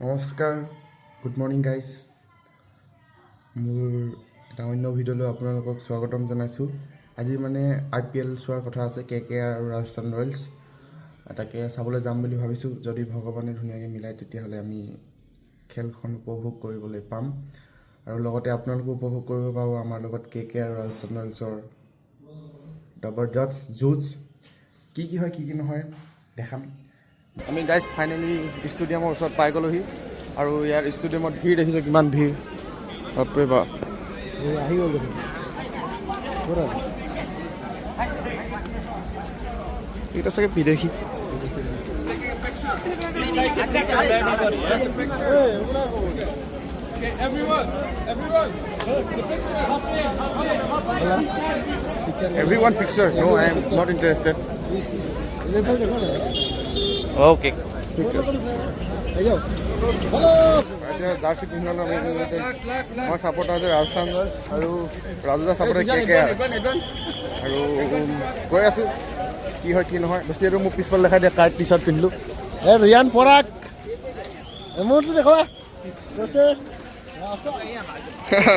নমস্কাৰ, good morning guys. মোৰ এটা অন্য ভিডিঅ'লৈ আপোনালোকক স্বাগতম জনাইছোঁ। আজি মানে IPL চোৱাৰ কথা আছে, KKR আৰু ৰাজস্থান ৰয়েলছ। তাকে চাবলৈ যাম বুলি ভাবিছোঁ। যদি ভগৱানে ধুনীয়াকৈ মিলায় তেতিয়াহ'লে আমি খেলখন উপভোগ কৰিবলৈ পাম আৰু লগতে আপোনালোকো উপভোগ কৰিব পাব আমাৰ লগত KKR আৰু ৰাজস্থান ৰয়েলছৰ জবৰদস্ত যুঁজ। কি হয় কি নহয় দেখাম। আমি গাইজ ফাইনেলি ষ্টেডিয়ামৰ ওচৰত পাই গ'লোহি আৰু ইয়াৰ ষ্টেডিয়ামত ভিৰ দেখিছে, কিমান ভিৰ বাপৰে বাপ। আহি গ'ল এইটা চাগে বিদেশী। Everyone picture. No, I am not interested. Okay. Jersey পিন্ধন মই ছাপোৰ্টাৰ আছে ৰাজস্থান ৰয়েলছ আৰু ৰাজুদা ছাপোৰ্টাৰ KKR আৰু গৈ আছোঁ কি হয় কি নহয়। বস্তুটো মোক পিছফালে দেখাই দিয়ে, কাইট টি চাৰ্ট পিন্ধিলোঁ। ৰিয়ান পৰাগ মোৰটো দেখুৱা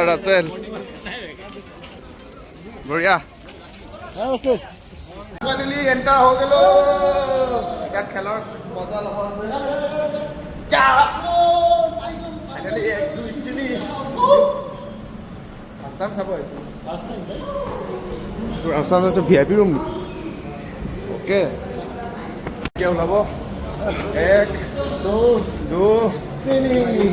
ৰাছেল বঢ়িয়া। ফাইনেলি এণ্টাৰ হৈ গ'লো। ইয়াত খেলৰ মজা ল'ব আছে। VIP ৰুম নেকি? অ'কে, এতিয়া ওলাব 1 2 2 3।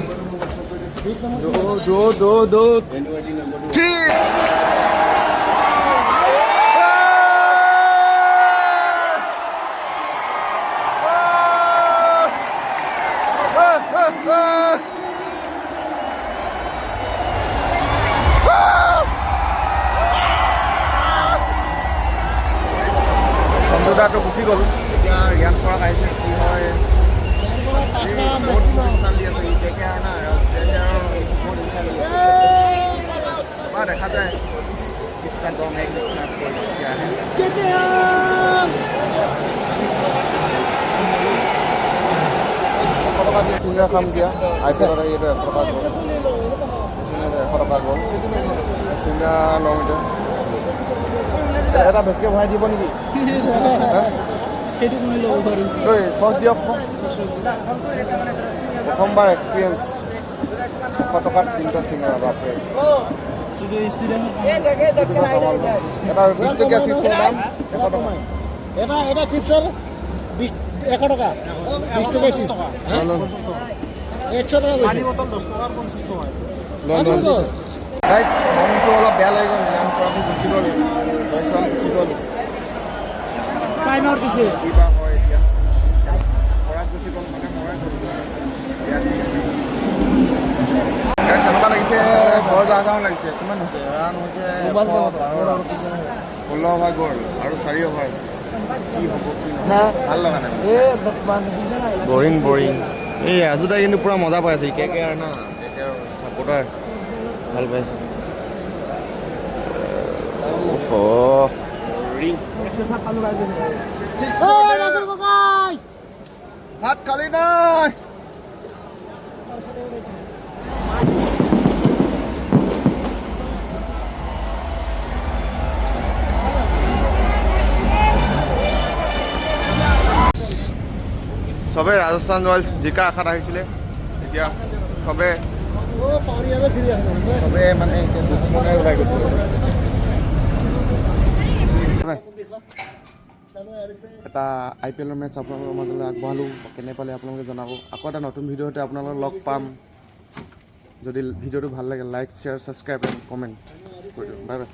চন্দ্ৰদাটো গুচি গ'ল, এতিয়া ৰিয়ান পৰাগ আহিছে। কি হয় বহুত ইনচাল দি আছে KKR না বহুত ইনচাল দি আছে। দেখা যায় কিসকা দম है किसका कोई क्या है। চিংৰা খাম দিয়া IPL এইটো 100 টকা গ'ল, 100 টকা গ'ল চিংৰা লওঁ। এটা বেছিকৈ ভৰাই দিব নেকি? চচ দিয়ক। প্ৰথমবাৰ এক্সপিৰিয়েঞ্চ 100 টকাত 3টা চিংৰা। বাপৰে, এটা 20 টকীয়া চিপছৰ দাম 100 টকা। এটা চিপছৰ 100 টকা, 20 টকীয়া চিপছ 100 টকা। পানী বটল 10 টকা আৰু 50 টকা। গাইজ মনটো অলপ বেয়া লাগি গ'ল। ৰিয়ান পৰাগো গুচি গ'ল, জয়ছোৱাল গুচি গ'ল। টাইমাৰ দিছে কিবা হয় এতিয়া। পৰাগ গুচি গ'ল মানে মৰাই গ'ল। এনেকুৱা লাগিছে ঘৰ যাওঁ লাগিছে। কিমান হৈছে ৰান? হৈছে 16 অভাৰ গ'ল আৰু 4 অভাৰ আছে। কি হ'ব কি নহয় ভাল লগা নাই, বৰিং। এই ৰাজুদাই কিন্তু পূৰা মজা পাই আছে। KKR না, KKR ছাপোৰ্টাৰ ভাল পাইছে। ভাত খালি নাই? চবে ৰাজস্থান ৰয়েলছ জিকা আশাত আহিছিলে, এতিয়া চবে মানে এতিয়া দুশ্মনে ওলাই গৈছে। এটা IPLৰ মেটচ আপোনালোকৰ মাজলৈ আগবঢ়ালোঁ। কেনে পালে আপোনালোকে জনাব। আকৌ এটা নতুন ভিডিঅ'তে আপোনালোকক লগ পাম। যদি ভিডিঅ'টো ভাল লাগে like, share, subscribe and comment কৰি দিয়ক। Bye bye.